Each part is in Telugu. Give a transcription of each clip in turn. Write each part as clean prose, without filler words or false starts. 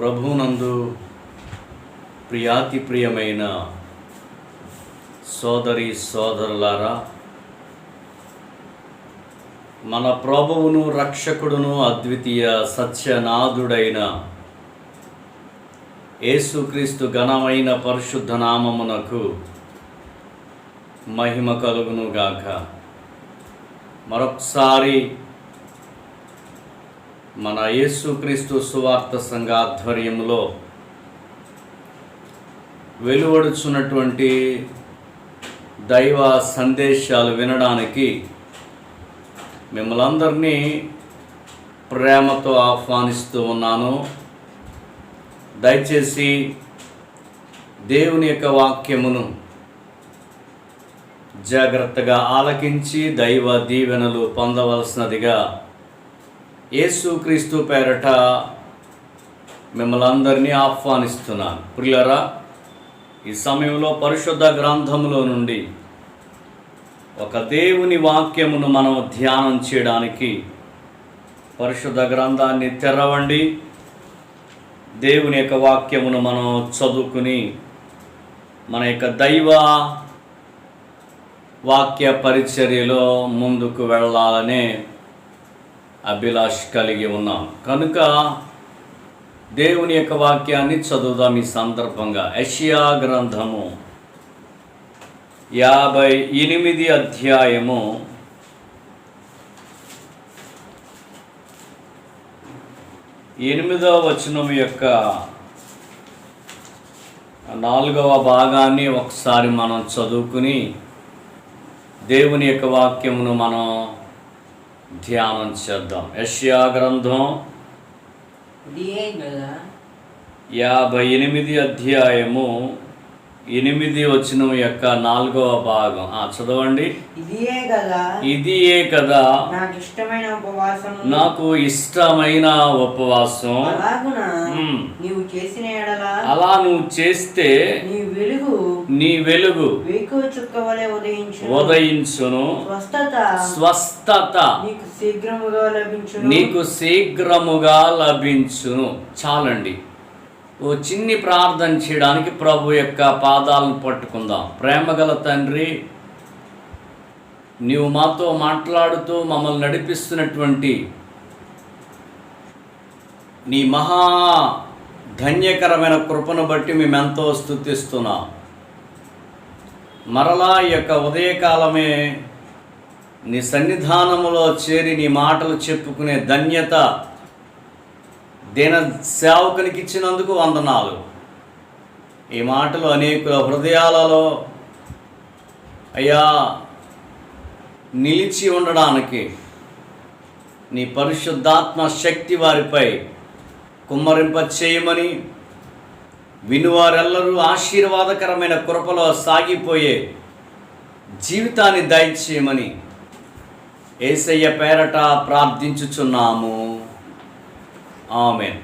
ప్రభువునందు ప్రియాతి ప్రియమైన సోదరి సోదరులారా, మన ప్రభువును రక్షకుడును అద్వితీయ సత్యనాథుడైన యేసుక్రీస్తు ఘనమైన పరిశుద్ధ నామమునకు మహిమ కలుగునుగాక. మరొకసారి మన యేసుక్రీస్తు సువార్త సంఘ ఆధ్వర్యంలో వెలువడుచున్నటువంటి దైవ సందేశాలు వినడానికి మిమ్మల్ని అందరినీ ప్రేమతో ఆహ్వానిస్తూ ఉన్నాను. దయచేసి దేవుని యొక్క వాక్యమును జాగ్రత్తగా ఆలకించి దైవ దీవెనలు పొందవలసినదిగా యేసుక్రీస్తు పేరట మిమ్మల్ని అందరినీ ఆహ్వానిస్తున్నాను. ప్రియులారా, ఈ సమయంలో పరిశుద్ధ గ్రంథములో నుండి ఒక దేవుని వాక్యమును మనం ధ్యానం చేయడానికి పరిశుద్ధ గ్రంథాన్ని తెరవండి. దేవుని యొక్క వాక్యమును మనం చదువుకుని మన యొక్క దైవ వాక్య పరిచర్యలో ముందుకు వెళ్ళాలనే అభిలాష కలిగి ఉన్నాం. కనుక దేవుని యొక్క వాక్యాన్ని చదువుదాం. ఈ సందర్భంగా యెషయా గ్రంథము 58 అధ్యాయము 8వ వచనం యొక్క 4వ భాగాన్ని ఒకసారి మనం చదువుకుని దేవుని యొక్క వాక్యమును మనం ధ్యానం చేద్దాం. యెషయా గ్రంథం 58 అధ్యాయము 8 వచనం యొక్క 4వ భాగం చదవండి. ఇదియే కదా నాకు ఇష్టమైన ఉపవాసం. అలా నువ్వు చేస్తే నీ వెలుగు ఉదయించును, స్వస్థత నీకు శీఘ్రముగా లభించును. చాలండి. ఓ చిన్ని ప్రార్థన చేయడానికి ప్రభు యొక్క పాదాలను పట్టుకుందాం. ప్రేమగల తండ్రి, నీవు మాతో మాట్లాడుతూ మమ్మల్ని నడిపిస్తున్నటువంటి నీ మహా ధన్యకరమైన కృపను బట్టి మేమెంతో స్తుతిస్తున్నాం. మరలా ఈ యొక్క ఉదయకాలమే నీ సన్నిధానములో చేరి నీ మాటలు చెప్పుకునే ధన్యత దీన సేవకునికి ఇచ్చినందుకు వందనాలు. ఈ మాటలు అనేకుల హృదయాలలో అయ్యా నిలిచి ఉండడానికి నీ పరిశుద్ధాత్మ శక్తి వారిపై కుమ్మరింప చేయమని, వినువారెల్లరూ ఆశీర్వాదకరమైన కృపలో సాగిపోయే జీవితాన్ని దయచేయమని యేసయ్య పేరట ప్రార్థించుచున్నాము. ఆమేన్.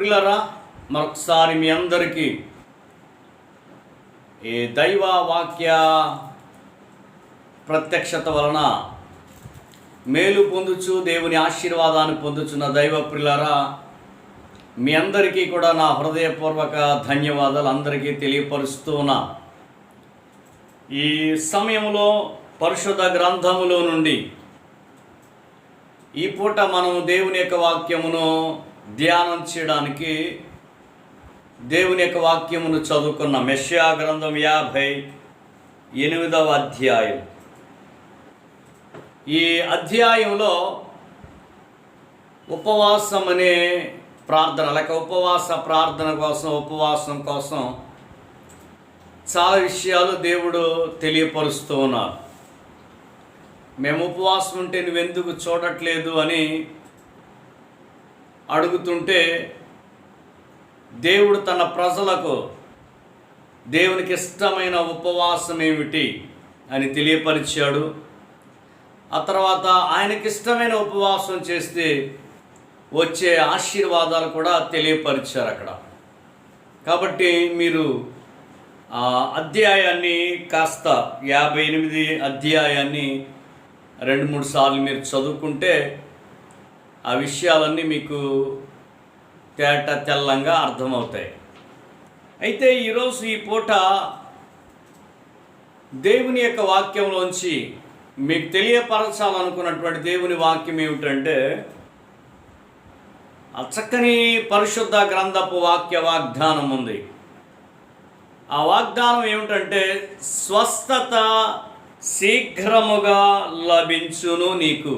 ప్రియులారా, మరొకసారి మీ అందరికీ ఈ దైవ వాక్య ప్రత్యక్షత వలన మేలు పొందుచు దేవుని ఆశీర్వాదాన్ని పొందుచున్న దైవ ప్రియులారా, మీ అందరికీ కూడా నా హృదయపూర్వక ధన్యవాదాలు అందరికీ తెలియపరుస్తూ ఉన్నా. ఈ సమయంలో పరిశుద్ధ గ్రంథములో నుండి ఈ పూట మనం దేవుని యొక్క వాక్యమును ధ్యానం చేయడానికి దేవుని యొక్క వాక్యమును చదువుకున్న యెషయా గ్రంథం 58వ అధ్యాయం. ఈ అధ్యాయంలో ఉపవాసం అనే ప్రార్థన లేక ఉపవాస ప్రార్థన కోసం, ఉపవాసం కోసం చాలా విషయాలు దేవుడు తెలియపరుస్తూ ఉన్నారు. మేము ఉపవాసం ఉంటే నువ్వెందుకు చూడట్లేదు అని అడుగుతుంటే దేవుడు తన ప్రజలకు దేవునికి ఇష్టమైన ఉపవాసం ఏమిటి అని తెలియపరిచాడు. ఆ తర్వాత ఆయనకి ఇష్టమైన ఉపవాసం చేస్తే వచ్చే ఆశీర్వాదాలు కూడా తెలియపరిచారు అక్కడ. కాబట్టి మీరు ఆ అధ్యాయాన్ని కాస్త 58 అధ్యాయాన్ని 2-3 సార్లు మీరు చదువుకుంటే ఆ విషయాలన్నీ మీకు తెల్లంగా అర్థమవుతాయి. అయితే ఈరోజు ఈ పూట దేవుని యొక్క వాక్యంలోంచి మీకు తెలియపరచాలనుకున్నటువంటి దేవుని వాక్యం ఏమిటంటే, ఆ చక్కని పరిశుద్ధ గ్రంథపు వాగ్దానం ఉంది. ఆ వాగ్దానం ఏమిటంటే, స్వస్థత శీఘ్రముగా లభించును నీకు.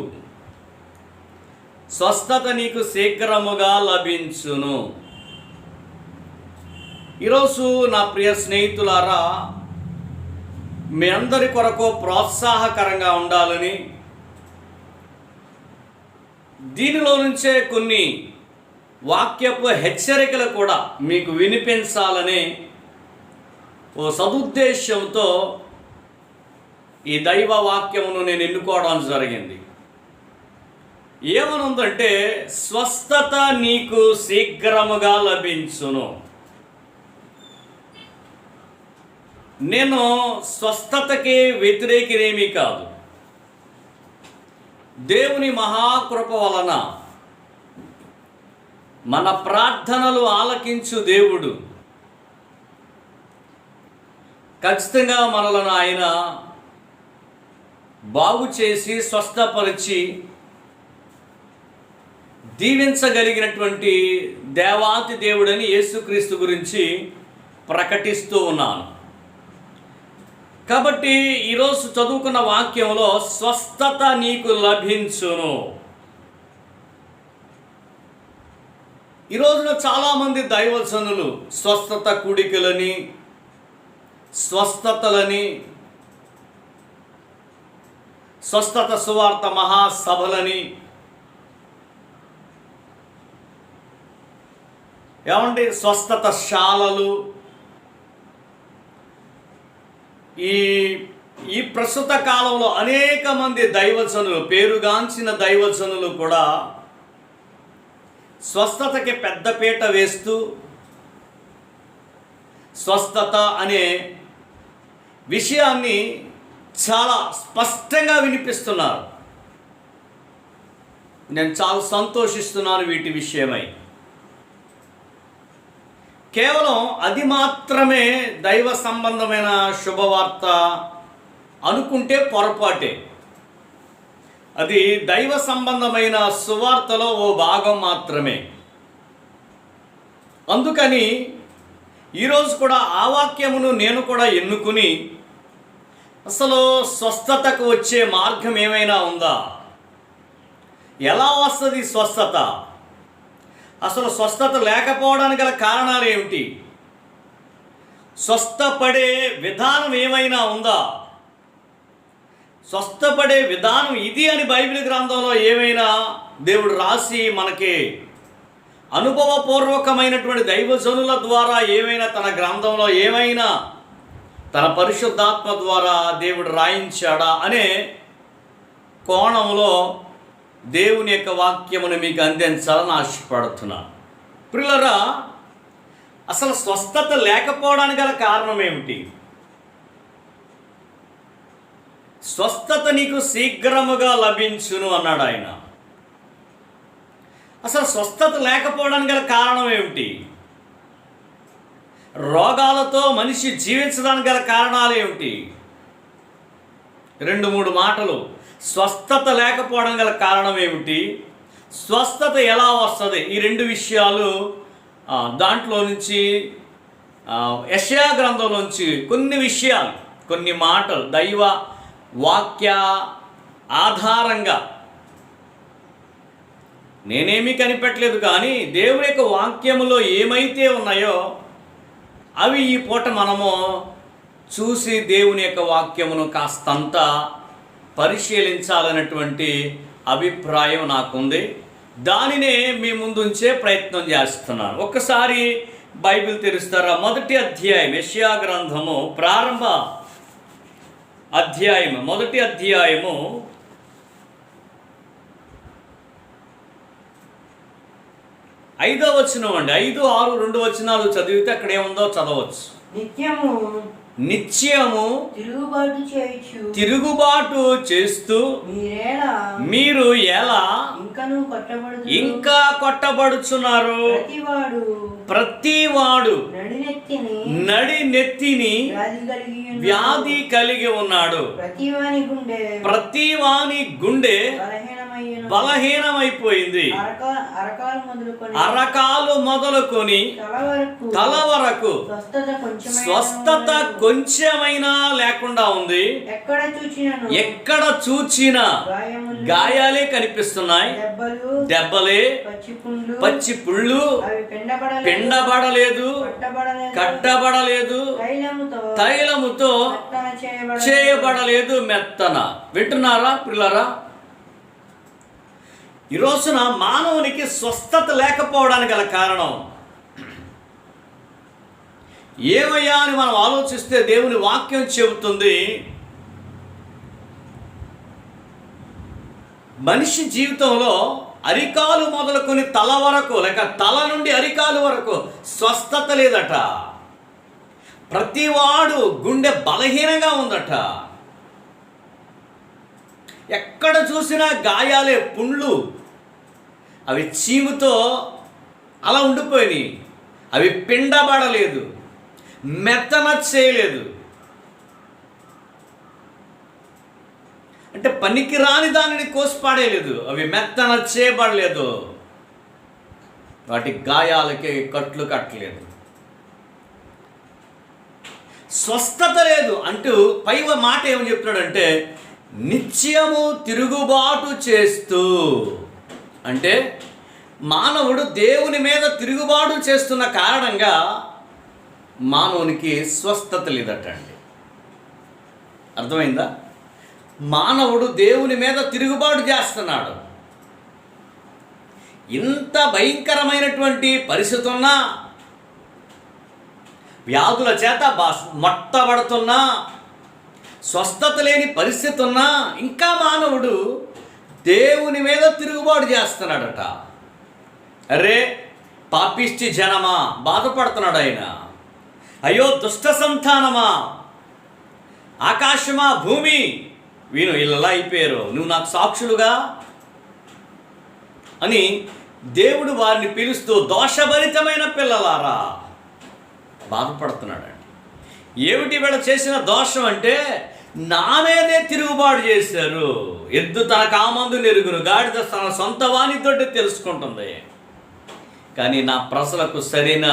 స్వస్థత నీకు శీఘ్రముగా లభించును. ఈరోజు నా ప్రియ స్నేహితులారా, మీ అందరి కొరకు ప్రోత్సాహకరంగా ఉండాలని, దీనిలో నుంచే కొన్ని వాక్యపు హెచ్చరికలు కూడా మీకు వినిపించాలని ఓ సదుద్దేశంతో ఈ దైవ వాక్యమును నేను ఎన్నుకోవడం జరిగింది. ఏమనుందంటే, స్వస్థత నీకు శీఘ్రముగా లభించును. నేను స్వస్థతకి వ్యతిరేకినేమీ కాదు. దేవుని మహాకృప వలన మన ప్రార్థనలు ఆలకించు దేవుడు ఖచ్చితంగా మనలను ఆయన బాగు చేసి స్వస్థపరిచి దీవించగలిగినటువంటి దేవాతి దేవుడని యేసుక్రీస్తు గురించి ప్రకటిస్తూ ఉన్నాను. కాబట్టి ఈరోజు చదువుకున్న వాక్యంలో స్వస్థత నీకు లభించును. ఈ రోజున చాలామంది దైవజనులు స్వస్థత కూడికలని, స్వస్థతలని, స్వస్థత సువార్త మహాసభలని, ఏమండి స్వస్థత శాలలు, ఈ ప్రస్తుత కాలంలో అనేక మంది దైవజనులు, పేరుగాంచిన దైవజనులు కూడా స్వస్థతకి పెద్దపీట వేస్తూ స్వస్థత అనే విషయాన్ని చాలా స్పష్టంగా వినిపిస్తున్నారు. నేను చాలా సంతోషిస్తున్నాను వీటి విషయమై. కేవలం అది మాత్రమే దైవ సంబంధమైన శుభవార్త అనుకుంటే పొరపాటే. అది దైవ సంబంధమైన సువార్తలో ఓ భాగం మాత్రమే. అందుకని ఈరోజు కూడా ఆ వాక్యమును నేను కూడా ఎన్నుకుని, అసలు స్వస్థతకు వచ్చే మార్గం ఏమైనా ఉందా? ఎలా వస్తుంది స్వస్థత? అసలు స్వస్థత లేకపోవడానికి గల కారణాలు ఏమిటి? స్వస్థపడే విధానం ఏమైనా ఉందా? స్వస్థపడే విధానం ఇది అని బైబిల్ గ్రంథంలో ఏమైనా దేవుడు రాసి మనకి అనుభవపూర్వకమైనటువంటి దైవజనుల ద్వారా ఏమైనా తన గ్రంథంలో ఏమైనా తన పరిశుద్ధాత్మ ద్వారా దేవుడు రాయించాడా అనే కోణంలో దేవుని యొక్క వాక్యమును మీకు అందించాలని ఆశపడుతున్నాను. ప్రియులారా, అసలు స్వస్థత లేకపోవడానికి గల కారణం ఏమిటి? స్వస్థత నీకు శీఘ్రముగా లభించును అన్నాడు ఆయన. అసలు స్వస్థత లేకపోవడానికి గల కారణం ఏమిటి? రోగాలతో మనిషి జీవించడానికి గల కారణాలు ఏమిటి? 2-3 మాటలు. స్వస్థత లేకపోవడం గల కారణం ఏమిటి, స్వస్థత ఎలా వస్తుంది, ఈ 2 విషయాలు దాంట్లో నుంచి యెషయా గ్రంథంలోంచి కొన్ని విషయాలు, కొన్ని మాటలు దైవ వాక్య ఆధారంగా నేనేమీ కనిపెట్టలేదు, కానీ దేవుని యొక్క వాక్యములో ఏమైతే ఉన్నాయో అవి ఈ పూట మనము చూసి దేవుని యొక్క వాక్యమును కాస్తంత పరిశీలించాలన్నటువంటి అభిప్రాయం నాకుంది. దానినే మీ ముందుంచే ప్రయత్నం చేస్తున్నాను. ఒక్కసారి బైబిల్ తెరుస్తారా? 1వ అధ్యాయం, యెషయా గ్రంథము ప్రారంభ అధ్యాయము, 1వ అధ్యాయము 5వ వచనం అండి. 5, 6, 2 వచనాలు చదివితే అక్కడ ఏముందో చదవచ్చు. నిత్యము తిరుగుబాటు చేస్తూ మీరు ఎలా ఇంకా కొట్టబడుచున్నారు? ప్రతివాడు నడినెత్తిని వ్యాధి కలిగి ఉన్నాడు, ప్రతివాని గుండె బలహీనమైపోయింది, అరకాలు మొదలుకొని తల వరకు స్వస్థత కొంచెమైనా లేకుండా ఉంది. ఎక్కడ చూచినా గాయాలే కనిపిస్తున్నాయి, దెబ్బలే, పచ్చి పుళ్ళు, పిండబడలేదు, కట్టబడలేదు, తైలముతో చేయబడలేదు మెత్తన. వింటున్నారా ప్రియులారా? ఈ రోజున మానవునికి స్వస్థత లేకపోవడానికి గల కారణం ఏమయ్యా అని మనం ఆలోచిస్తే దేవుని వాక్యం చెబుతుంది, మనిషి జీవితంలో అరికాలు మొదలుకొని తల వరకు, లేక తల నుండి అరికాలు వరకు స్వస్థత లేదట. ప్రతివాడు గుండె బలహీనంగా ఉందట. ఎక్కడ చూసినా గాయాలే, పుండ్లు, అవి చీముతో అలా ఉండిపోయినాయి, అవి పిండబడలేదు, మెత్తన చేయలేదు. అంటే పనికి రాని దానిని కోసిపాడేయలేదు, అవి మెత్తన చేయబడలేదు, వాటి గాయాలకి కట్లు కట్టలేదు. స్వస్థత లేదు అంటూ పై మాట ఏమని చెప్తున్నాడంటే నిత్యము తిరుగుబాటు చేస్తూ. అంటే మానవుడు దేవుని మీద తిరుగుబాటు చేస్తున్న కారణంగా మానవునికి స్వస్థత లేదట అండి. అర్థమైందా? మానవుడు దేవుని మీద తిరుగుబాటు చేస్తున్నాడు. ఇంత భయంకరమైనటువంటి పరిస్థితి ఉన్నా, వ్యాధుల చేత మొట్టబడుతున్నా, స్వస్థత లేని పరిస్థితి ఉన్నా ఇంకా మానవుడు దేవుని మీద తిరుగుబాటు చేస్తున్నాడట. అరే పాపిష్టి జనమా, బాధపడుతున్నాడు ఆయన. అయ్యో దుష్ట సంతానమా, ఆకాశమా, భూమి, వీను ఇలా అయిపోయారు, నువ్వు నాకు సాక్షులుగా అని దేవుడు వారిని పిలుస్తూ దోషభరితమైన పిల్లలారా బాధపడుతున్నాడు. ఏమిటి వీళ్ళ చేసిన దోషం అంటే నా మీదే తిరుగుబాటు చేశారు. ఎద్దు తన కామందు నెరుగును, గాడిద తన సొంత వానితోటి తెలుసుకుంటుంది. కానీ నా ప్రజలకు సరైన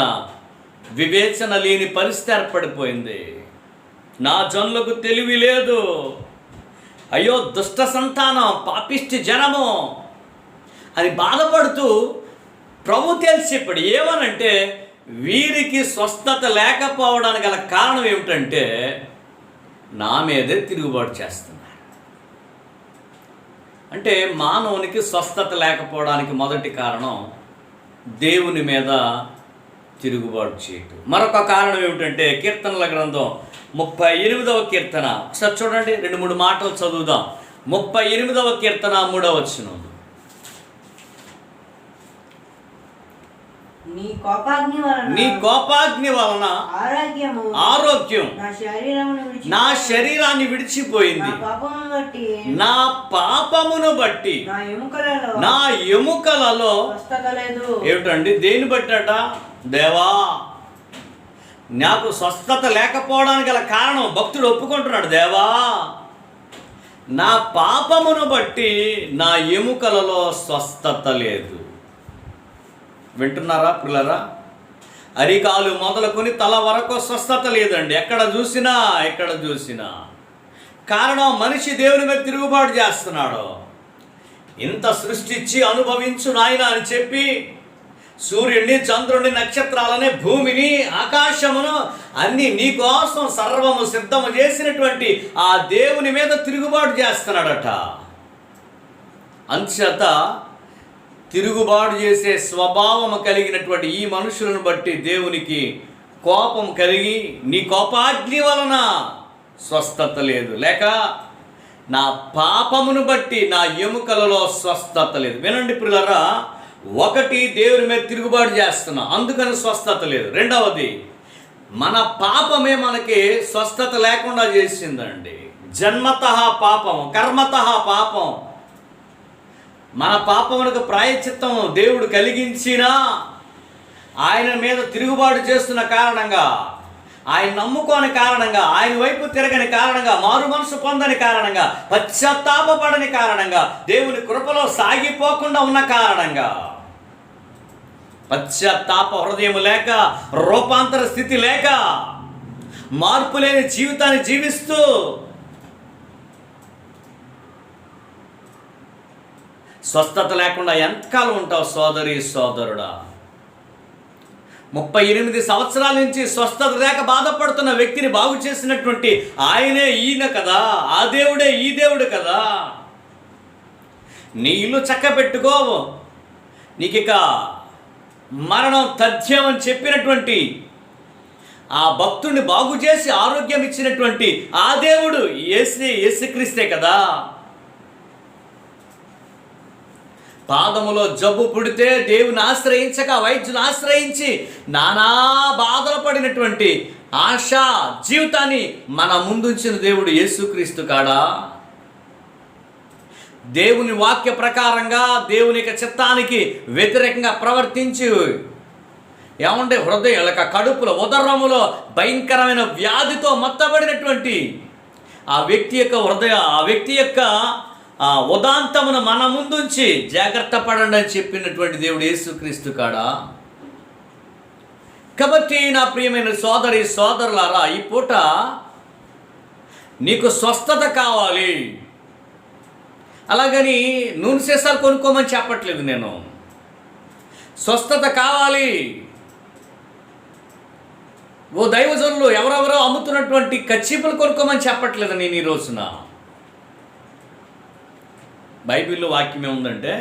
వివేచన లేని పరిస్థితి ఏర్పడిపోయింది. నా జనులకు తెలివి లేదు. అయ్యో దుష్ట సంతానం, పాపిష్టి జనము అని బాధపడుతూ ప్రభు తెలిసి ఇప్పుడు ఏమనంటే వీరికి స్వస్థత లేకపోవడానికి గల కారణం ఏమిటంటే నా మీదే తిరుగుబాటు చేస్తున్నారు. అంటే మానవునికి స్వస్థత లేకపోవడానికి మొదటి కారణం దేవుని మీద తిరుగుబాటు చేయటం. మరొక కారణం ఏమిటంటే కీర్తనల గ్రంథం 38వ కీర్తన ఒకసారి చూడండి, 2-3 మాటలు చదువుదాం. 38వ కీర్తన 3వ వచనం. నీ కోపాగ్ని వలన ఆరోగ్యం నా శరీరాన్ని విడిచిపోయింది. నా పాపమును బట్టి నా ఎముకలలో ఏమిటండి? దేని బట్టట? దేవా, నాకు స్వస్థత లేకపోవడానికి గల కారణం భక్తుడు ఒప్పుకుంటున్నాడు. దేవా, నా పాపమును బట్టి నా ఎముకలలో స్వస్థత లేదు. వింటున్నారా పిల్లరా? అరికాలు మొదలుకొని తల వరకు స్వస్థత లేదండి. ఎక్కడ చూసినా కారణం మనిషి దేవుని మీద తిరుగుబాటు చేస్తున్నాడు. ఇంత సృష్టించి అనుభవించు నాయన అని చెప్పి సూర్యుడిని, చంద్రుడిని, నక్షత్రాలని, భూమిని, ఆకాశమును అన్ని నీకోసం సర్వము సిద్ధము చేసినటువంటి ఆ దేవుని మీద తిరుగుబాటు చేస్తున్నాడట. అంచేత తిరుగుబాటు చేసే స్వభావము కలిగినటువంటి ఈ మనుషులను బట్టి దేవునికి కోపం కలిగి నీ కోపాగ్ని వలన స్వస్థత లేదు, లేక నా పాపమును బట్టి నా ఎముకలలో స్వస్థత లేదు. వినండి ప్రియులారా, ఒకటి, దేవుని మీద తిరుగుబాటు చేస్తున్నా అందుకని స్వస్థత లేదు. రెండవది, మన పాపమే మనకి స్వస్థత లేకుండా చేసిందండి. జన్మతః పాపం, కర్మతః పాపం. మన పాపమునకు ప్రాయశ్చిత్తం దేవుడు కలిగించినా ఆయన మీద తిరుగుబాటు చేస్తున్న కారణంగా, ఆయన నమ్ముకోని కారణంగా, ఆయన వైపు తిరగని కారణంగా, మారు మనసు పొందని కారణంగా, పశ్చాత్తాపపడని కారణంగా, దేవుని కృపలో సాగిపోకుండా ఉన్న కారణంగా, పశ్చాత్తాప హృదయం లేక, రూపాంతర స్థితి లేక, మార్పు లేని జీవితాన్ని జీవిస్తూ స్వస్థత లేకుండా ఎంతకాలం ఉంటావు సోదరి సోదరుడా? 38 సంవత్సరాల నుంచి స్వస్థత లేక బాధపడుతున్న వ్యక్తిని బాగు చేసినటువంటి ఆయనే ఈయన కదా, ఆ దేవుడే ఈ దేవుడు కదా. నీ ఇల్లు చక్క పెట్టుకో, నీకిక మరణం తథ్యం అని చెప్పినటువంటి ఆ భక్తుడిని బాగు చేసి ఆరోగ్యం ఇచ్చినటువంటి ఆ దేవుడు యేసుక్రీస్తే కదా. పాదములో జబ్బు పుడితే దేవుని ఆశ్రయించక వైద్యుని ఆశ్రయించి నానా బాధలు పడినటువంటి ఆశా జీవితాన్ని మన ముందుంచిన దేవుడు యేసుక్రీస్తు కాడా? దేవుని వాక్య ప్రకారంగా దేవుని యొక్క చిత్తానికి వ్యతిరేకంగా ప్రవర్తించి ఏమంటే హృదయం లేక కడుపులో, ఉదరములో భయంకరమైన వ్యాధితో మత్తబడినటువంటి ఆ వ్యక్తి యొక్క ఉదాంతమును మన ముందుంచి జాగ్రత్త పడండి అని చెప్పినటువంటి దేవుడు యేసుక్రీస్తు కాడా? కాబట్టి నా ప్రియమైన సోదరి సోదరులారా, ఈ పూట నీకు స్వస్థత కావాలి. అలాగని నూనె సీసాలు కొనుక్కోమని చెప్పట్లేదు నేను. స్వస్థత కావాలి. ఓ దైవజనులు ఎవరెవరో అమ్ముతున్నటువంటి కచ్చిపులు కొనుక్కోమని చెప్పట్లేదు నేను ఈ రోజున. బైబిల్లో వాక్యం ఏముందంటే,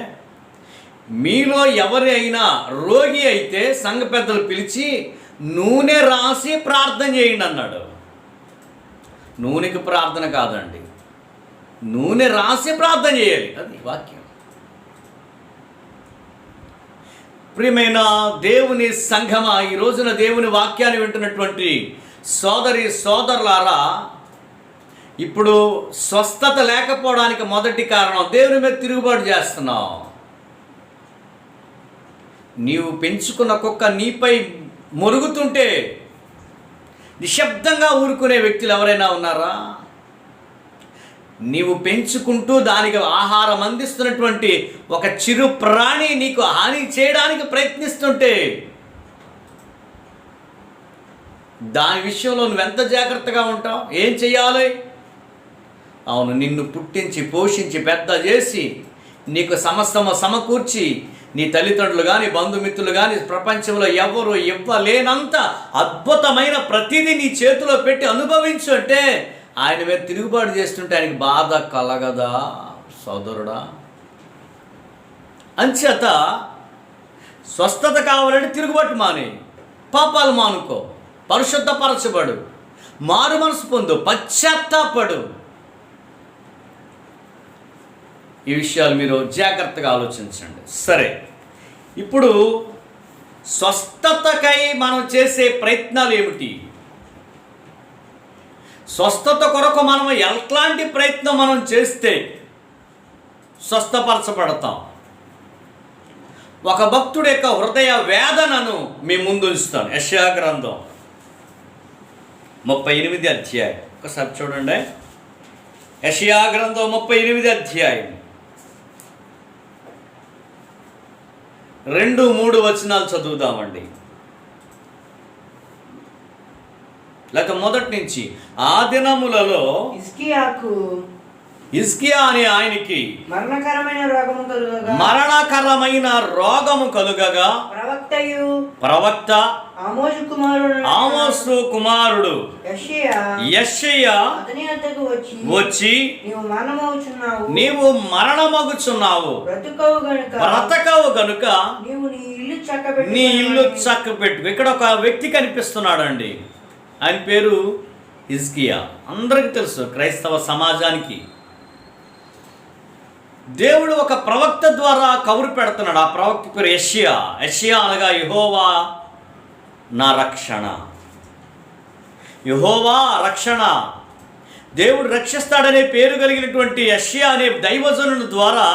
మీలో ఎవరైనా రోగి అయితే సంఘ పెద్దలు పిలిచి నూనె రాసి ప్రార్థన చేయండి అన్నాడు. నూనెకి ప్రార్థన కాదండి, నూనె రాసి ప్రార్థన చేయాలి, అది వాక్యం. ప్రియమైన దేవుని సంఘమా, ఈ రోజున దేవుని వాక్యాన్ని వింటున్నటువంటి సోదరి సోదరులారా, ఇప్పుడు స్వస్థత లేకపోవడానికి మొదటి కారణం దేవుని మీద తిరుగుబాటు చేస్తున్నావు. నీవు పెంచుకున్న కుక్క నీపై మొరుగుతుంటే నిశ్శబ్దంగా ఊరుకునే వ్యక్తులు ఎవరైనా ఉన్నారా? నీవు పెంచుకుంటూ దానికి ఆహారం అందిస్తున్నటువంటి ఒక చిరు ప్రాణి నీకు హాని చేయడానికి ప్రయత్నిస్తుంటే దాని విషయంలో నువ్వెంత జాగ్రత్తగా ఉంటావు? ఏం చెయ్యాలి? అవును, నిన్ను పుట్టించి పోషించి పెద్ద చేసి నీకు సమస్తము సమకూర్చి నీ తల్లిదండ్రులు కానీ బంధుమిత్రులు కానీ ప్రపంచంలో ఎవరు ఇవ్వలేనంత అద్భుతమైన ప్రతిదీ నీ చేతిలో పెట్టి అనుభవించు అంటే ఆయన మీద తిరుగుబాటు చేస్తుంటే ఆయనకి బాధ కలగదా సోదరుడా? అంచేత స్వస్థత కావాలంటే తిరుగుబాటు మాని, పాపాలు మానుకో, పరిశుద్ధపరచబడు, మారు మనసు పొందు, పశ్చాత్తాపడు. ఈ విషయాలు మీరు జాగ్రత్తగా ఆలోచించండి. సరే, ఇప్పుడు స్వస్థతకై మనం చేసే ప్రయత్నాలు ఏమిటి? స్వస్థత కొరకు మనం ఎట్లాంటి ప్రయత్నం మనం చేస్తే స్వస్థపరచబడతాం? ఒక భక్తుడి యొక్క హృదయ వేదనను మీ ముందు ఉంచుతాను. యెషయా గ్రంథం 38 అధ్యాయం ఒకసారి చూడండి. యెషయా గ్రంథం 38 అధ్యాయం 2-3 వచనాలు చదువుదామండి. లేక మొదటి నుంచి. ఆ దినములలో హిజ్కియా అనే ఆయనకి మరణకరమైన రోగము కలుగగా ప్రవక్త ఆమోసు కుమారుడు యెషయా వచ్చి నీవు మరణమగుచున్నావు, బ్రతకవు గనుక నీ ఇల్లు చక్కబెట్టు. ఇక్కడ ఒక వ్యక్తి కనిపిస్తున్నాడండి. ఆయన పేరు హిజ్కియా. అందరికీ తెలుసు, క్రైస్తవ సమాజానికి. దేవుడు ఒక ప్రవక్త ద్వారా కబురు పెడుతున్నాడు. ఆ ప్రవక్త పేరు యెషయా. యెషయా అనగా యెహోవా నా రక్షణ. యెహోవా రక్షణ. దేవుడు రక్షిస్తాడనే పేరు కలిగినటువంటి యెషయా అనే దైవజనుడు ద్వారా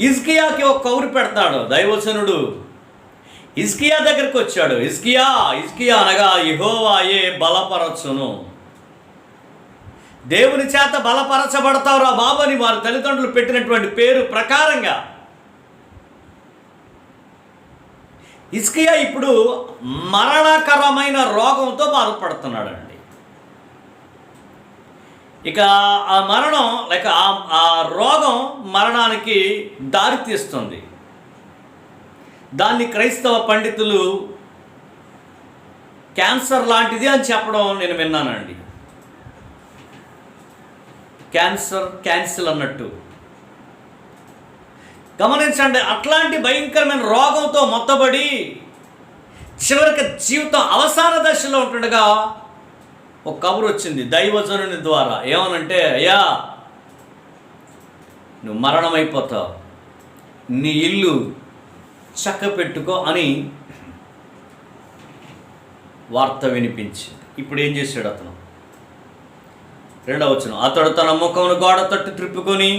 హిజ్కియాకి ఒక కబురు పెడతాడు. దైవజనుడు హిజ్కియా దగ్గరికి వచ్చాడు. హిజ్కియా అనగా యెహోవాయే బలపరచును. దేవుని చేత బలపరచబడతావురా బాబు అని వారి తల్లిదండ్రులు పెట్టినటువంటి పేరు ప్రకారంగా హిజ్కియా ఇప్పుడు మరణకరమైన రోగంతో బాధపడుతున్నాడండి. ఇక ఆ మరణం లేక ఆ రోగం మరణానికి దారితీస్తుంది. దాన్ని క్రైస్తవ పండితులు క్యాన్సర్ లాంటిది అని చెప్పడం నేను విన్నానండి. క్యాన్సిల్ అన్నట్టు. గమనించండి, అట్లాంటి భయంకరమైన రోగంతో మొత్తబడి చివరికి జీవితం అవసాన దశలో ఉంటుండగా ఒక కబురు వచ్చింది దైవజనుని ద్వారా. ఏమనంటే, అయ్యా నువ్వు మరణమైపోతావు, నీ ఇల్లు చక్క పెట్టుకో అని వార్త వినిపించి. ఇప్పుడు ఏం చేశాడు అతను? 2వ వచనం. అతడు తన ముఖమును గోడ తట్టు త్రిప్పుకొని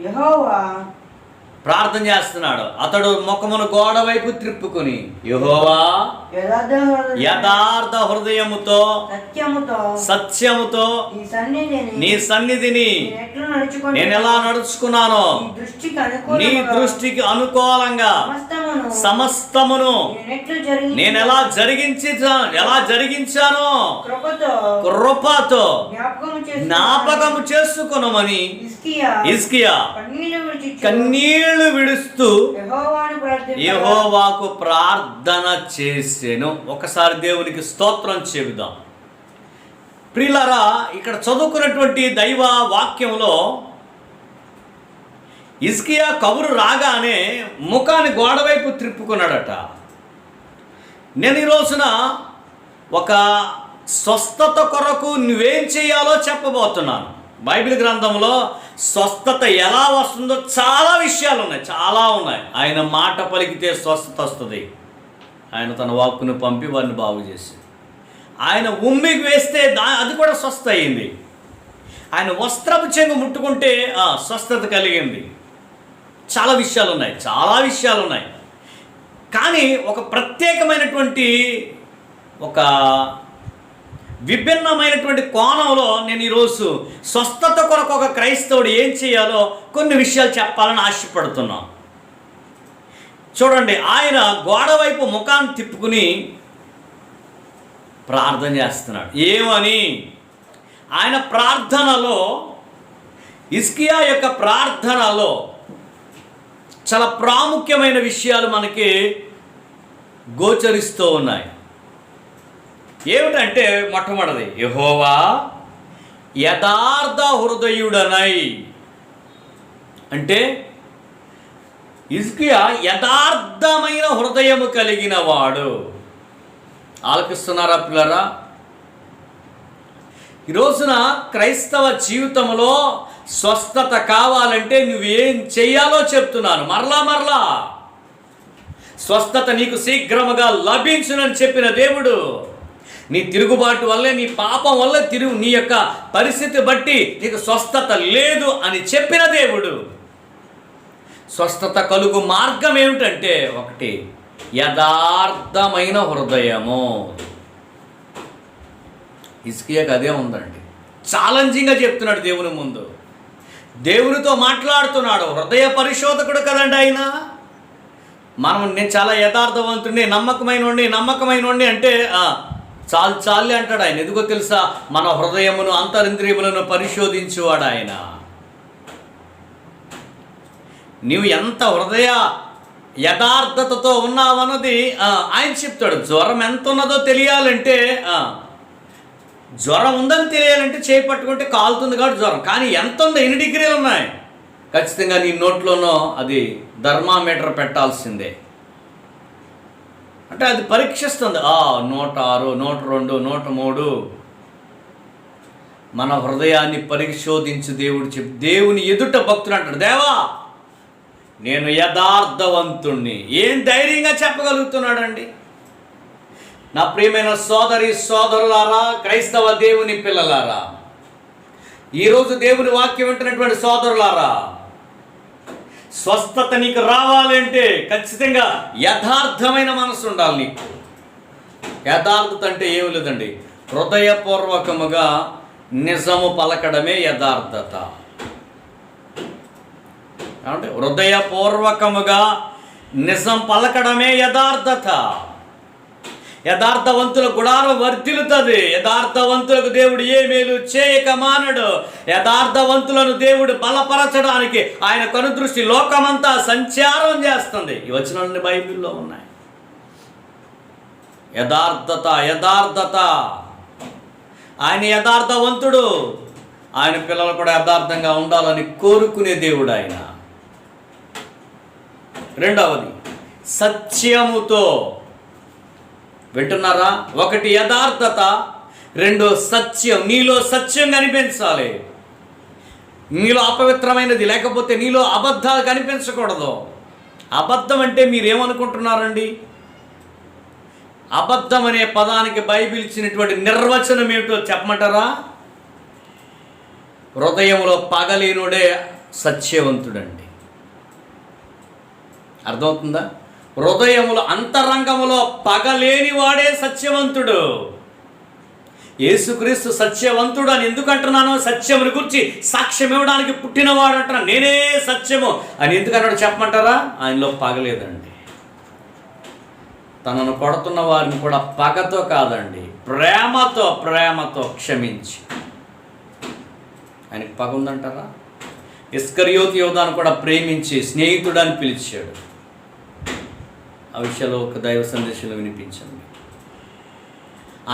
యెహోవా ప్రార్థన చేస్తున్నాడు. అతడు ముఖమును గోడ వైపు త్రిప్పుకొని యెహోవా యథార్థ హృదయముతో సత్యముతో నీ సన్నిధిని నేను ఎలా నడుచుకున్నానో నీ దృష్టికి అనుకూలంగా సమస్తమును నేను ఎలా జరిగించానో కృపతో జ్ఞాపకము చేసుకొనమని హిజ్కియా కన్నీళ్లు విడుస్తూ యెహోవాకు ప్రార్థన చేసెను. ఒకసారి దేవునికి స్తోత్రం చెబుదాం. ప్రియులారా, ఇక్కడ చదువుకున్నటువంటి దైవ వాక్యంలో హిజ్కియా కబురు రాగానే ముఖాన్ని గోడవైపు త్రిప్పుకున్నాడట. నేను ఈ రోజున ఒక స్వస్థత కొరకు నువ్వేం చేయాలో చెప్పబోతున్నాను. బైబిల్ గ్రంథంలో స్వస్థత ఎలా వస్తుందో చాలా విషయాలు ఉన్నాయి. ఆయన మాట పలికితే స్వస్థత వస్తుంది. ఆయన తన వాక్కును పంపి వారిని బాగు చేసి, ఆయన ఉమ్మికి వేస్తే అది కూడా స్వస్థ అయింది. ఆయన వస్త్రపు చెంగు ముట్టుకుంటే స్వస్థత కలిగింది. చాలా విషయాలు ఉన్నాయి. కానీ ఒక ప్రత్యేకమైనటువంటి ఒక విభిన్నమైనటువంటి కోణంలో నేను ఈరోజు స్వస్థత కొరకు ఒక క్రైస్తవుడు ఏం చేయాలో కొన్ని విషయాలు చెప్పాలని ఆశపడుతున్నాను. చూడండి, ఆయన గోడ వైపు ముఖాన్ని తిప్పుకుని ప్రార్థన చేస్తున్నాడు. ఏమని? ఆయన ప్రార్థనలో, హిజ్కియా యొక్క ప్రార్థనలో చాలా ప్రాముఖ్యమైన విషయాలు మనకి గోచరిస్తూ ఉన్నాయి. ఏమిటంటే, మొట్టమొదటిది యెహోవా యథార్థ హృదయుడనై. అంటే హిజ్కియా యథార్థమైన హృదయము కలిగిన వాడు. ఆలకిస్తున్నారా పిల్లరా? ఈ రోజున క్రైస్తవ జీవితంలో స్వస్థత కావాలంటే నువ్వేం చెయ్యాలో చెప్తున్నాను. మరలా స్వస్థత నీకు శీఘ్రముగా లభించునని చెప్పిన దేవుడు, నీ తిరుగుబాటు వల్లే, నీ పాపం వల్ల నీ యొక్క పరిస్థితి బట్టి నీకు స్వస్థత లేదు అని చెప్పిన దేవుడు, స్వస్థత కలుగు మార్గం ఏమిటంటే ఒకటి, యథార్థమైన హృదయము. హిజ్కియాకు అదే ఉందండి. ఛాలెంజింగ్గా చెప్తున్నాడు దేవుని ముందు, దేవునితో మాట్లాడుతున్నాడు. హృదయ పరిశోధకుడు కదండి ఆయన. నేను చాలా యథార్థవంతుడిని, నమ్మకమైనోడిని అంటే చాలు అంటాడు ఆయన. ఎందుకో తెలుసా? మన హృదయమును అంతరింద్రియములను పరిశోధించువాడు ఆయన. నీవు ఎంత హృదయ యథార్థతతో ఉన్నావన్నది ఆయన చెప్తాడు. జ్వరం ఎంత ఉన్నదో తెలియాలంటే, జ్వరం ఉందని తెలియాలంటే చేయి పట్టుకుంటే కాలుతుంది కాబట్టి జ్వరం. కానీ ఎంత ఉందో, ఎన్ని డిగ్రీలు ఉన్నాయి, ఖచ్చితంగా నీ నోట్లోనో అది థర్మామీటర్ పెట్టాల్సిందే. అంటే అది పరీక్షిస్తుంది. 106, 102, 103. మన హృదయాన్ని పరిశోధించు దేవుడు దేవుని ఎదుట భక్తుడు అంటాడు, దేవా నేను యథార్థవంతుణ్ణి. ఏం ధైర్యంగా చెప్పగలుగుతున్నాడండి? నా ప్రియమైన సోదరులారా, క్రైస్తవ దేవుని పిల్లలారా, ఈరోజు దేవుని వాక్యం వింటున్నటువంటి సోదరులారా, స్వస్థత నీకు రావాలంటే ఖచ్చితంగా యథార్థమైన మనసు ఉండాలి నీకు. యథార్థత అంటే ఏమి లేదండి, హృదయపూర్వకముగా నిజము పలకడమే యథార్థత. అంటే హృదయపూర్వకముగా నిజం పలకడమే యథార్థత. యథార్థవంతుల గుడారం వర్ధిల్లుతుంది. యథార్థవంతులకు దేవుడు ఏ మేలు చేయక మానడు. యథార్థవంతులను దేవుడు బలపరచడానికి ఆయన కనుదృష్టి లోకమంతా సంచారం చేస్తుంది. ఈ వచనాలన్నీ బైబిల్లో ఉన్నాయి. యథార్థత. ఆయన యథార్థవంతుడు. ఆయన పిల్లలు కూడా యథార్థంగా ఉండాలని కోరుకునే దేవుడు ఆయన. రెండవది, సత్యముతో. వింటున్నారా? ఒకటి యథార్థత, రెండో సత్యం. నీలో సత్యం కనిపించాలి. నీలో అపవిత్రమైనది లేకపోతే నీలో అబద్ధాలు కనిపించకూడదు. అబద్ధం అంటే మీరేమనుకుంటున్నారండి? అబద్ధం అనే పదానికి బైబిల్ ఇచ్చినటువంటి నిర్వచనం ఏమిటో చెప్పమంటారా? హృదయంలో పగలేనుడే సత్యవంతుడండి. అర్థమవుతుందా? హృదయములో అంతరంగములో పగలేని వాడే సత్యవంతుడు. యేసుక్రీస్తు సత్యవంతుడు అని ఎందుకు అంటున్నాను? సత్యముని గురించి సాక్ష్యం ఇవ్వడానికి పుట్టినవాడు అంటున్నాను. నేనే సత్యము అని ఎందుకన్నాడు చెప్పమంటారా? ఆయనలో పగలేదండి. తనను కొడుతున్న వారిని కూడా పగతో కాదండి, ప్రేమతో క్షమించి. ఆయనకి పగ ఉందంటారా? ఇస్కరియోతు యోధాను కూడా ప్రేమించి స్నేహితుడని పిలిచాడు. ఆ విషయంలో ఒక దైవ సందేశంలో వినిపించండి.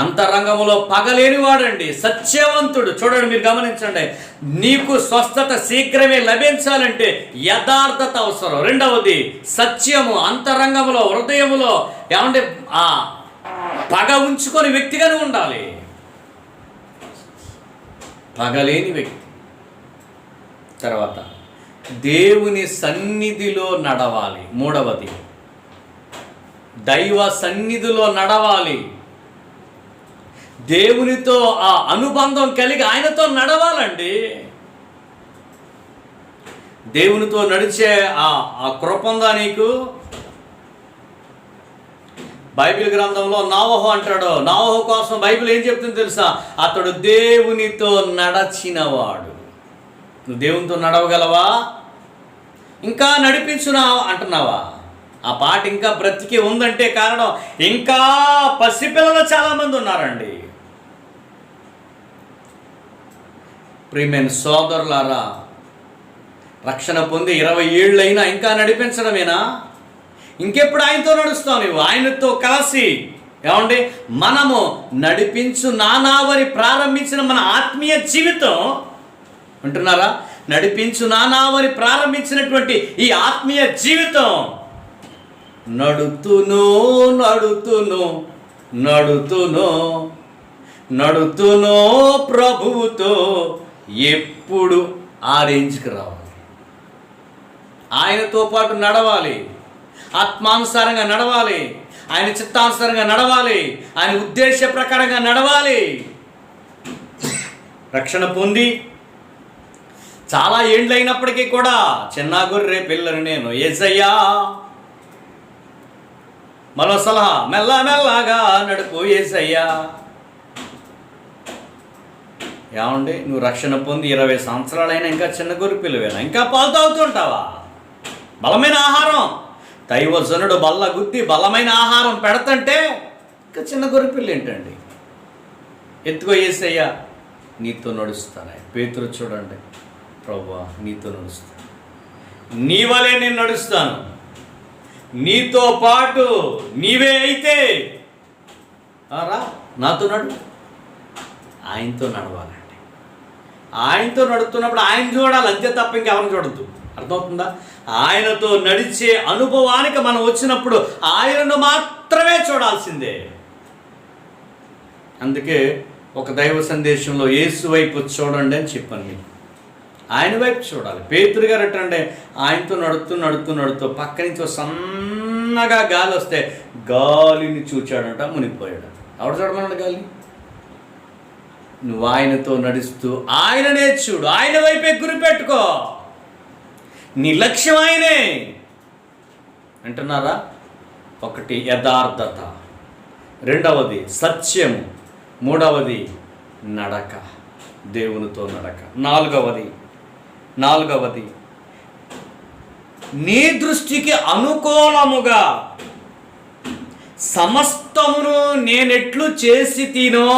అంతరంగములో పగలేనివాడండి, సత్యవంతుడు. చూడండి, మీరు గమనించండి. నీకు స్వస్థత శీఘ్రమే లభించాలంటే యథార్థత అవసరం. రెండవది సత్యము. అంతరంగములో, హృదయములో ఏమంటే పగ ఉంచుకొని వ్యక్తిగానే ఉండాలి. పగలేని వ్యక్తి. తర్వాత దేవుని సన్నిధిలో నడవాలి. మూడవది దైవ సన్నిధిలో నడవాలి. దేవునితో ఆ అనుబంధం కలిగి ఆయనతో నడవాలండి. దేవునితో నడిచే ఆ కృప ఉందా నీకు? బైబిల్ గ్రంథంలో నోవహు అంటాడు. నోవహు కోసం బైబిల్ ఏం చెప్తుందో తెలుసా? అతడు దేవునితో నడచినవాడు. నువ్వు దేవునితో నడవగలవా? ఇంకా నడిపించునా అంటున్నావా? ఆ పాట ఇంకా బ్రతికి ఉందంటే కారణం ఇంకా పసిపిల్లలు చాలామంది ఉన్నారండి. ప్రియమైన సోదరులారా, రక్షణ పొంది 20 ఏళ్ళైనా ఇంకా నడిపించడమేనా? ఇంకెప్పుడు ఆయనతో నడుస్తావు నువ్వు? ఆయనతో కలిసి ఏమండి మనము నడిపించు నానావరి ప్రారంభించిన మన ఆత్మీయ జీవితం అంటున్నారా? నడిపించు నానావరి ప్రారంభించినటువంటి ఈ ఆత్మీయ జీవితం నడుతును ప్రభువుతో ఎప్పుడు ఆ రేంజ్కి రావాలి. ఆయనతో పాటు నడవాలి. ఆత్మానుసారంగా నడవాలి, ఆయన చిత్తానుసారంగా నడవాలి, ఆయన ఉద్దేశ ప్రకారంగా నడవాలి. రక్షణ పొంది చాలా ఏండ్లైనప్పటికీ కూడా చిన్న గొర్రె పిల్లని నేను యేసయ్యా, మరో సలహా మెల్లగా నడుపు యేసయ్యా. ఏమండి, నువ్వు రక్షణ పొంది 20 సంవత్సరాలైనా ఇంకా చిన్న గొర్రె పిల్లవేనా? ఇంకా పాలు తాగుతుంటావా? బలమైన ఆహారం దైవజనుడు బల్ల గుద్ది బలమైన ఆహారం పెడతంటే ఇంకా చిన్న గొర్రె పిల్ల ఏంటండి? ఎత్తుకో యేసయ్యా, నీతో నడుస్తాను. పేతురు చూడండి, ప్రభువా నీతో నడుస్తాను, నీ వలే నేను నడుస్తాను, నీతో పాటు నీవే అయితే రా నాతో నడు. ఆయనతో నడవాలండి. ఆయనతో నడుస్తున్నప్పుడు ఆయన చూడాలి, అంతే తప్ప ఇంకెవరిని చూడద్దు. అర్థమవుతుందా? ఆయనతో నడిచే అనుభవానికి మనం వచ్చినప్పుడు ఆయనను మాత్రమే చూడాల్సిందే. అందుకే ఒక దైవ సందేశంలో యేసు వైపు చూడండి అని చెప్పాను మీకు. ఆయన వైపు చూడాలి. పేతురు గారు అంటే ఆయనతో నడుతూ పక్క నుంచి సన్నగా గాలి వస్తే గాలిని చూచాడంట, మునిగిపోయాడు. ఎవడు చూడమన్నాడు గాలి? నువ్వు ఆయనతో నడుస్తూ ఆయననే చూడు, ఆయన వైపే గురి పెట్టుకో, నీ లక్ష్యం ఆయనే. అంటున్నారా? ఒకటి యథార్థత, రెండవది సత్యము, మూడవది నడక, దేవునితో నడక, నాలుగవది నీ దృష్టికి అనుకూలముగా సమస్తమును నేనెట్లు చేసి తినో.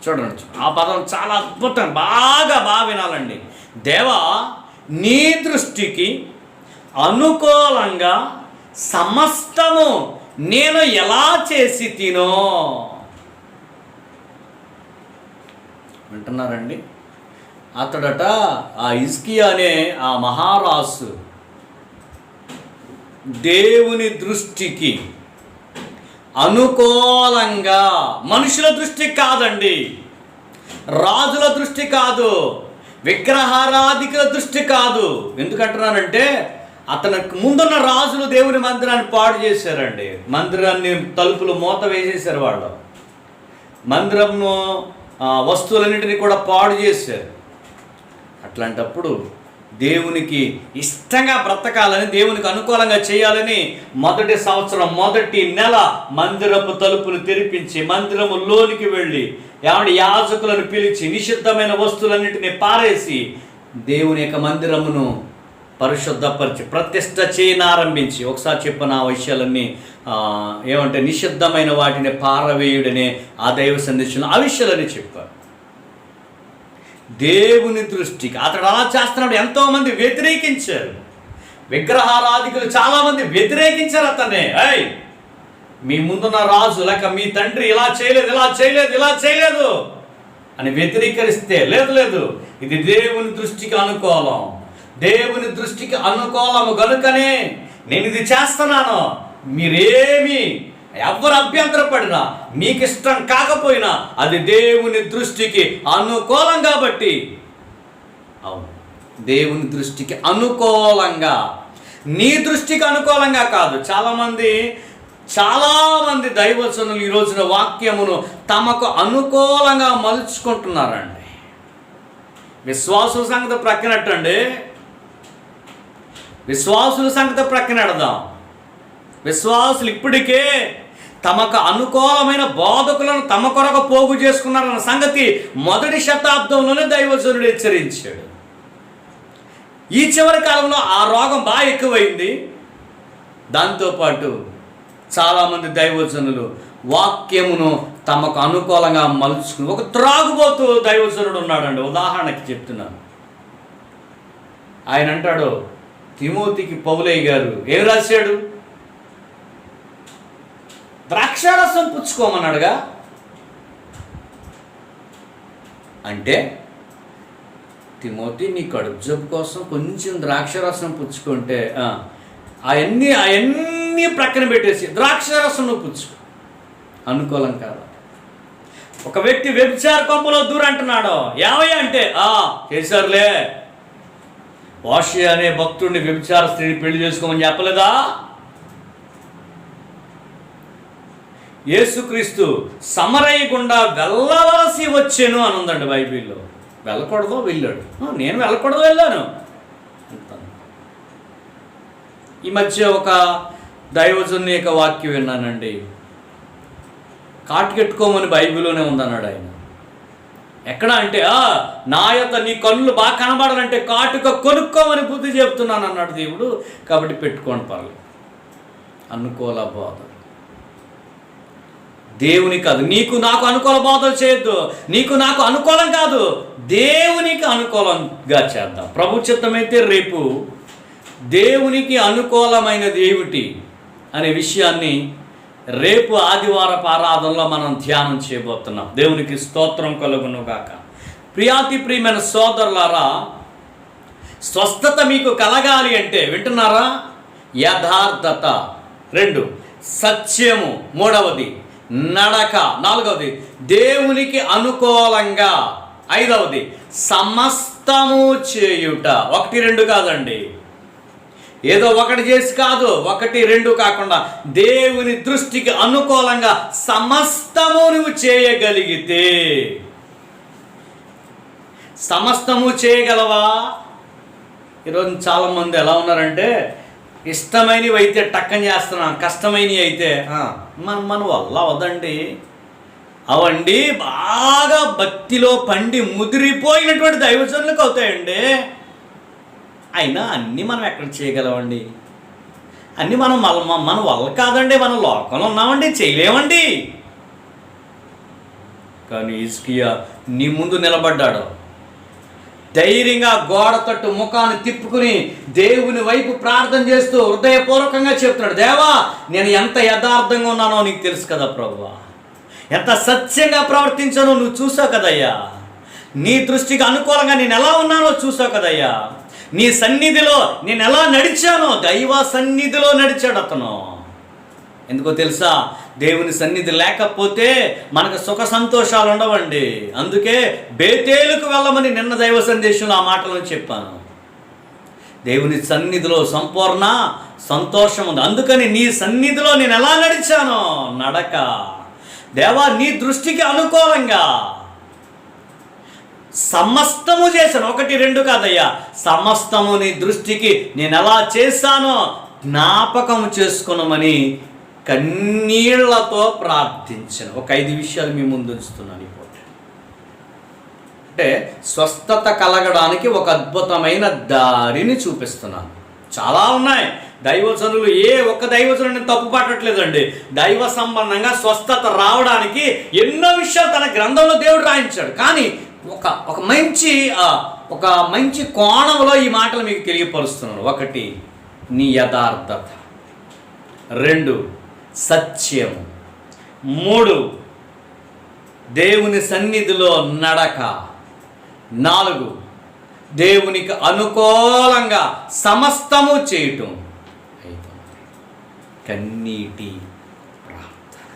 చూడండి, ఆ పదం చాలా అద్భుతం, బాగా వినాలండి. దేవా, నీ దృష్టికి అనుకూలంగా సమస్తము నేను ఎలా చేసి తినో. వింటున్నారండి? అతడట ఆ హిజ్కియా అనే ఆ మహారాజు దేవుని దృష్టికి అనుకూలంగా, మనుషుల దృష్టికి కాదండి, రాజుల దృష్టి కాదు, విగ్రహారాధికుల దృష్టి కాదు. ఎందుకంటున్నానంటే అతనికి ముందున్న రాజులు దేవుని మందిరాన్ని పాడు చేశారండి. మందిరాన్ని తలుపులు మూత వేసేశారు వాళ్ళు. మందిరంలో వస్తువులన్నింటినీ కూడా పాడు చేశారు. అట్లాంటప్పుడు దేవునికి ఇష్టంగా బ్రతకాలని, దేవునికి అనుకూలంగా చేయాలని మొదటి సంవత్సరం మొదటి నెల మందిరపు తలుపులు తెరిపించి మందిరము లోనికి వెళ్ళి యాజకులను పిలిచి నిషిద్ధమైన వస్తువులన్నింటినీ పారేసి దేవుని యొక్క మందిరమును పరిశుద్ధపరిచి ప్రతిష్ఠ చేయనారంభించి, ఒకసారి చెప్పిన ఆ విషయాలన్నీ ఏమంటే నిషిద్ధమైన వాటిని పారవేయుడనే ఆ దైవ సందేశంలో ఆ విషయాలని చెప్పారు. దేవుని దృష్టికి అతడు అలా చేస్తున్నాడు. ఎంతోమంది వ్యతిరేకించారు, విగ్రహారాధికులు చాలామంది వ్యతిరేకించారు అతన్ని. మీ ముందున్న రాజు లేక మీ తండ్రి ఇలా చేయలేదు అని వ్యతిరేకరిస్తే, లేదు ఇది దేవుని దృష్టికి అనుకూలం, దేవుని దృష్టికి అనుకూలము గనుకనే నేను ఇది చేస్తున్నాను. మీరేమి ఎవరు అభ్యంతరపడినా, మీకు ఇష్టం కాకపోయినా అది దేవుని దృష్టికి అనుకూలం కాబట్టి. అవును, దేవుని దృష్టికి అనుకూలంగా, నీ దృష్టికి అనుకూలంగా కాదు. చాలామంది దైవజనులు ఈ రోజున వాక్యమును తమకు అనుకూలంగా మలుచుకుంటున్నారండి. విశ్వాసుల సంగతి ప్రక్కనట్టండి, విశ్వాసుల సంగతి ప్రక్కనెడదాం. విశ్వాసులు ఇప్పటికే తమకు అనుకూలమైన బోధకులను తమ కొరకు పోగు చేసుకున్నారన్న సంగతి మొదటి శతాబ్దంలోనే దైవజనుడు హెచ్చరించాడు. ఈ చివరి కాలంలో ఆ రోగం బాగా ఎక్కువైంది. దాంతోపాటు చాలామంది దైవజనులు వాక్యమును తమకు అనుకూలంగా మలుచుకుని, ఒక త్రాగుబోతు దైవజనుడు ఉన్నాడండి. ఉదాహరణకి చెప్తున్నాను. ఆయన అంటాడు, తిమోతికి పౌలయ్య గారు ఏం రాశాడు? ద్రాక్షారసం పుచ్చుకోమన్నాడుగా. అంటే తిమోతి, నీ కడుపు జబ్బు కోసం కొంచెం ద్రాక్షారసం పుచ్చుకుంటే అవన్నీ ప్రక్కన పెట్టేసి ద్రాక్షారసం నువ్వు పుచ్చుకో. అనుకూలం కాదు. ఒక వ్యక్తి వ్యభిచార కొంపలో దూరంటున్నాడు. ఏమయ్యా అంటే చేశారులే, హోషేయ అనే భక్తుడిని వ్యభిచార స్త్రీని పెళ్లి చేసుకోమని చెప్పలేదా? యేసుక్రీస్తు సమరయ్య గుండా వెళ్ళవలసి వచ్చాను అని ఉందండి బైబిల్లో. వెళ్ళకూడదు వెళ్ళాడు, నేను వెళ్ళకూడదు వెళ్ళాను. ఈ మధ్య ఒక దైవజనుని యొక్క వాక్యం విన్నానండి. కాటుకెట్టుకోమని బైబిల్లోనే ఉందన్నాడు ఆయన. ఎక్కడ అంటే, నా యొక్క నీ కళ్ళు బాగా కనబడాలంటే కాటుక కొనుక్కోమని బుద్ధి చెప్తున్నాను అన్నాడు దేవుడు. కాబట్టి పెట్టుకోండి పర్లేదు. అనుకూల బోధ దేవుని కాదు, నీకు నాకు అనుకూల బోధలు చేయొద్దు. నీకు నాకు అనుకూలం కాదు, దేవునికి అనుకూలంగా చేద్దాం. ప్రభు చిత్తమైతే రేపు దేవునికి అనుకూలమైనది ఏమిటి అనే విషయాన్ని రేపు ఆదివారపు ఆరాధనలో మనం ధ్యానం చేయబోతున్నాం. దేవునికి స్తోత్రం కలుగును గాక. ప్రియాతి ప్రియమైన సోదరులారా, స్వస్థత మీకు కలగాలి అంటే వింటున్నారా? యథార్థత, 2 సత్యము, 3వది నడక, 4వది దేవునికి అనుకూలంగా, 5వది సమస్తము చేయుట. 1, 2 కాదండి, ఏదో ఒకటి చేసి కాదు, 1, 2 కాకుండా దేవుని దృష్టికి అనుకూలంగా సమస్తము నువ్వు చేయగలిగితే. సమస్తము చేయగలవా? ఈరోజు చాలామంది ఎలా ఉన్నారంటే, ఇష్టమైనవి అయితే టక్కని చేస్తున్నాం, కష్టమైనవి అయితే మన వల్ల అవదండి. అవండి బాగా భక్తిలో పండి ముదిరిపోయినటువంటి దైవజనులకు అవుతాయండి. అయినా అన్నీ మనం ఎక్కడ చేయగలమండి? అన్నీ మన వల్ల కాదండి, మన లోకంలో ఉన్నామండి, చేయలేమండి. కానీ హిజ్కియా నీ ముందు నిలబడ్డాడు, ధైర్యంగా గోడ తట్టు ముఖాన్ని తిప్పుకుని దేవుని వైపు ప్రార్థన చేస్తూ హృదయపూర్వకంగా చెప్తున్నాడు, దేవా నేను ఎంత యథార్థంగా ఉన్నానో నీకు తెలుసు కదా ప్రభువా, ఎంత సత్యంగా ప్రవర్తించానో నువ్వు చూసావు కదయ్యా, నీ దృష్టికి అనుకూలంగా నేను ఎలా ఉన్నానో చూసావు కదయ్యా, నీ సన్నిధిలో నేను ఎలా నడిచానో. దైవ సన్నిధిలో నడిచాడు అతను. ఎందుకో తెలుసా? దేవుని సన్నిధి లేకపోతే మనకు సుఖ సంతోషాలు ఉండవండి. అందుకే బేతేలుకు వెళ్ళమని నిన్న దైవ సందేశంలో ఆ మాటలను చెప్పాను. దేవుని సన్నిధిలో సంపూర్ణ సంతోషం ఉంది. అందుకని నీ సన్నిధిలో నేను ఎలా నడిచానో నడక, దేవా నీ దృష్టికి అనుకూలంగా సమస్తము చేశాను. 1, 2 కాదయ్యా, సమస్తము నీ దృష్టికి నేను ఎలా చేశానో జ్ఞాపకం చేసుకున్నామని కన్నీళ్లతో ప్రార్థించాను. ఒక 5 విషయాలు మీ ముందు ఉంచుతున్నాను ఇప్పుడు. అంటే స్వస్థత కలగడానికి ఒక అద్భుతమైన దారిని చూపిస్తున్నాను. చాలా ఉన్నాయి. దైవజనులు ఏ ఒక్క దైవజనుని తప్పు పట్టట్లేదండి. దైవ సంబంధంగా స్వస్థత రావడానికి ఎన్నో విషయాలు తన గ్రంథంలో దేవుడు రాయించాడు. కానీ ఒక మంచి కోణంలో ఈ మాటలు మీకు తెలియపరుస్తున్నాను. 1 నీ యథార్థత, 2 సత్యము, 3 దేవుని సన్నిధిలో నడక, 4 దేవునికి అనుకూలంగా సమస్తము చేయటం, 5 కన్నీటి ప్రార్థన.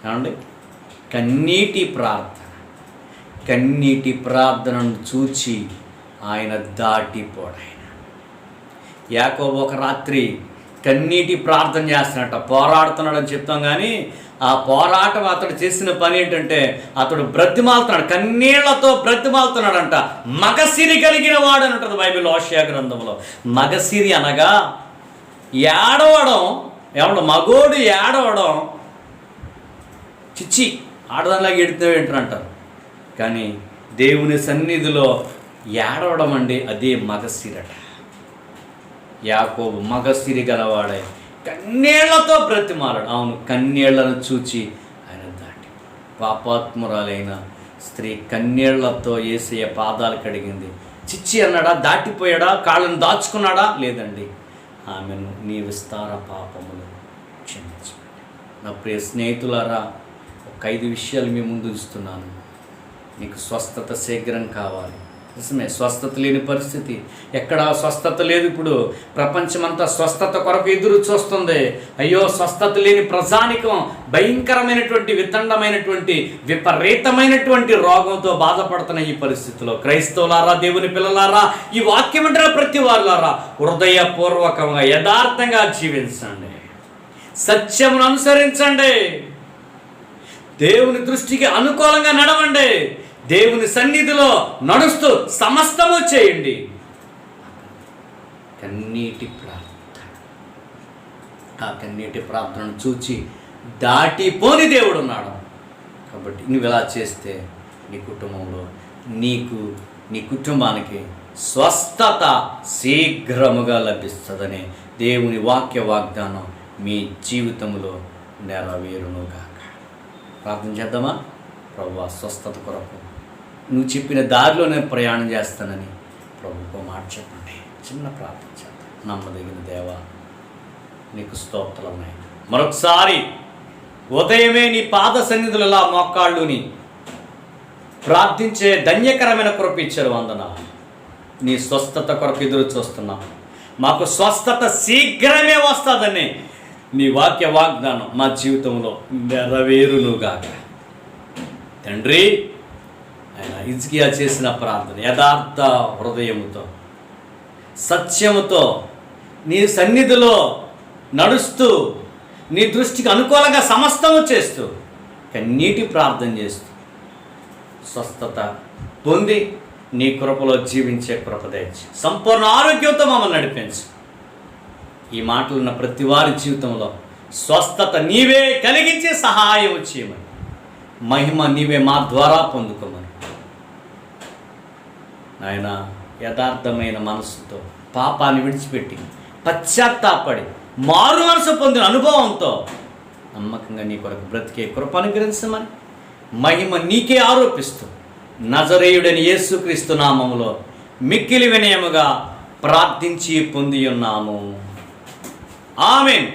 ఏమండి? కన్నీటి ప్రార్థన. కన్నీటి ప్రార్థనను చూచి ఆయన దాటిపోడాయన. యాకోబు ఒక రాత్రి కన్నీటి ప్రార్థన చేస్తున్నట్ట, పోరాడుతున్నాడని చెప్తాం. కానీ ఆ పోరాటం అతడు చేసిన పని ఏంటంటే అతడు బ్రతిమాలుతున్నాడు, కన్నీళ్లతో బ్రతిమాలుతున్నాడంట. మగసిరి కలిగిన వాడు అని ఉంటుంది బైబిల్ హోషేయ గ్రంథంలో. మగసిరి అనగా ఏడవడం. ఏమంట మగోడు ఏడవడం, చిచ్చి ఆడదానిలాగా ఎడుతూ ఏంటంటారు. కానీ దేవుని సన్నిధిలో ఏడవడం అండి, అదే మగసిరట. యాకోబు మగసిరి గలవాడై కన్నీళ్లతో బ్రతిమాలాడు. అవును, కన్నీళ్లను చూచి ఆయన దాటి. పాపాత్మురాలైన స్త్రీ కన్నీళ్లతో యేసయ్య పాదాలు కడిగింది. చిచ్చి అన్నాడా? దాటిపోయాడా? కాళ్ళను దాచుకున్నాడా? లేదండి. ఆమెను నీ విస్తార పాపములు క్షమించండి. నా ప్రియ స్నేహితులారా, ఒక 5 విషయాలు మీ ముందు ఉంచుతున్నాను. నీకు స్వస్థత శీఘ్రం కావాలి, నిజమే, స్వస్థత లేని పరిస్థితి. ఎక్కడ స్వస్థత లేదు. ఇప్పుడు ప్రపంచమంతా స్వస్థత కొరకు ఎదురు చూస్తుంది. అయ్యో, స్వస్థత లేని ప్రజానికం భయంకరమైనటువంటి వితండమైనటువంటి విపరీతమైనటువంటి రోగంతో బాధపడుతున్న ఈ పరిస్థితిలో క్రైస్తవులారా, దేవుని పిల్లలారా, ఈ వాక్యం అంటే ప్రతి వారులారా హృదయపూర్వకంగా యథార్థంగా జీవించండి, సత్యమును అనుసరించండి, దేవుని దృష్టికి అనుకూలంగా నడవండి, దేవుని సన్నిధిలో నడుస్తూ సమస్తము చేయండి. కన్నీటి ప్రార్థన, ఆ కన్నీటి ప్రార్థనను చూచి దాటిపోని దేవుడు ఉన్నాడు. కాబట్టి నువ్వు ఇలా చేస్తే నీ కుటుంబంలో నీకు, నీ కుటుంబానికి స్వస్థత శీఘ్రముగా లభిస్తుందని దేవుని వాక్య వాగ్దానం మీ జీవితంలో నెరవేరునుగాక. ప్రార్థన చేద్దామా? ప్రభువా, స్వస్థత కొరకు నువ్వు చెప్పిన దారిలో నేను ప్రయాణం చేస్తానని ప్రభుత్వ మాట చెప్పండి. చిన్న ప్రార్థన చేద్దాం. నమ్మదగిన దేవా, నీకు స్తోత్రములు. మరొకసారి ఉదయమే నీ పాద సన్నిధులలో మోకాళ్ళుని ప్రార్థించే ధన్యకరమైన కృప ఇచ్చారు. వందనాలు. నీ స్వస్థత కొరకు ఎదురు చూస్తున్నాం. మాకు స్వస్థత శీఘ్రమే వస్తుందని నీ వాక్య వాగ్దానం మా జీవితంలో నెరవేరునుగాక. తండ్రి, ఆయన హిజ్కియా చేసిన ప్రార్థన యథార్థ హృదయముతో, సత్యముతో, నీ సన్నిధిలో నడుస్తూ, నీ దృష్టికి అనుకూలంగా సమస్తము చేస్తూ, కన్నీటి ప్రార్థన చేస్తూ స్వస్థత పొంది నీ కృపలో జీవించే కృప దయచి సంపూర్ణ ఆరోగ్యంతో మమ్మల్ని నడిపించు. ఈ మాటలున్న ప్రతి వారి జీవితంలో స్వస్థత నీవే కలిగించే సహాయం చేయమని, మహిమ నీవే మా ద్వారా పొందుకోమని నాయన, యథార్థమైన మనస్సుతో పాపాన్ని విడిచిపెట్టి పశ్చాత్తాపడి మారు మనసు పొందిన అనుభవంతో నమ్మకంగా నీ కొరకు బ్రతికే కృప అనుగ్రహించమని మహిమ నీకే ఆరోపిస్తూ నజరేయుడని యేసుక్రీస్తు నామములో మిక్కిలి వినయముగా ప్రార్థించి పొంది ఉన్నాము. ఆమేన్.